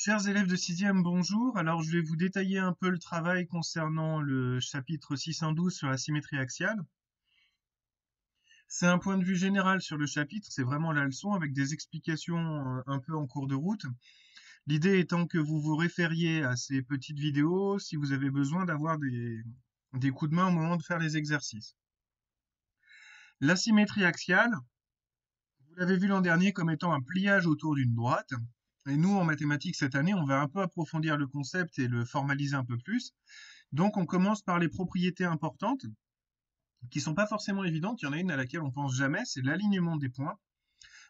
Chers élèves de sixième, bonjour. Alors, je vais vous détailler un peu le travail concernant le chapitre 612 sur la symétrie axiale. C'est un point de vue général sur le chapitre, c'est vraiment la leçon avec des explications un peu en cours de route. L'idée étant que vous vous référiez à ces petites vidéos si vous avez besoin d'avoir des coups de main au moment de faire les exercices. La symétrie axiale, vous l'avez vu l'an dernier comme étant un pliage autour d'une droite. Et nous, en mathématiques, cette année, on va un peu approfondir le concept et le formaliser un peu plus. Donc, on commence par les propriétés importantes, qui sont pas forcément évidentes. Il y en a une à laquelle on pense jamais, c'est l'alignement des points.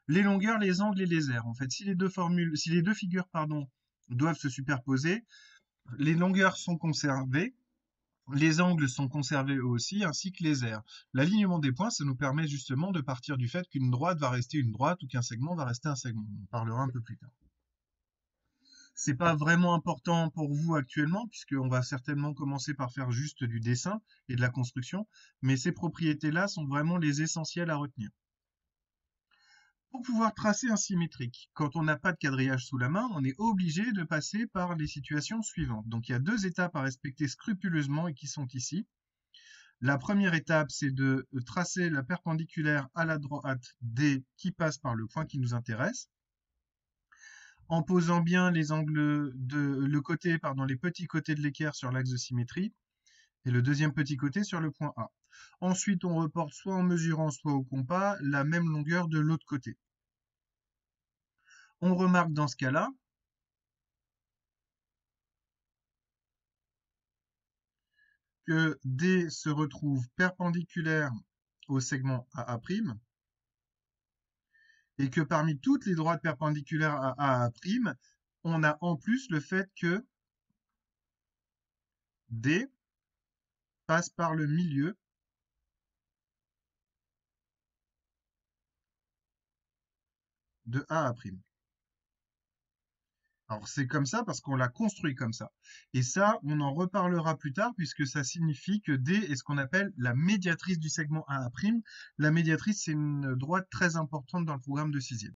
Les longueurs, les angles et les aires. En fait, si les deux figures, doivent se superposer, les longueurs sont conservées, les angles sont conservés eux aussi, ainsi que les aires. L'alignement des points, ça nous permet justement de partir du fait qu'une droite va rester une droite ou qu'un segment va rester un segment. On en parlera un peu plus tard. C'est pas vraiment important pour vous actuellement, puisqu'on va certainement commencer par faire juste du dessin et de la construction, mais ces propriétés-là sont vraiment les essentielles à retenir. Pour pouvoir tracer un symétrique, quand on n'a pas de quadrillage sous la main, on est obligé de passer par les situations suivantes. Donc il y a deux étapes à respecter scrupuleusement et qui sont ici. La première étape, c'est de tracer la perpendiculaire à la droite D qui passe par le point qui nous intéresse, en posant bien les angles les petits côtés de l'équerre sur l'axe de symétrie, et le deuxième petit côté sur le point A. Ensuite, on reporte soit en mesurant, soit au compas, la même longueur de l'autre côté. On remarque dans ce cas-là que D se retrouve perpendiculaire au segment AA', et que parmi toutes les droites perpendiculaires à AA', on a en plus le fait que D passe par le milieu de AA'. Alors c'est comme ça parce qu'on l'a construit comme ça. Et ça, on en reparlera plus tard puisque ça signifie que D est ce qu'on appelle la médiatrice du segment AA'. La médiatrice, c'est une droite très importante dans le programme de sixième.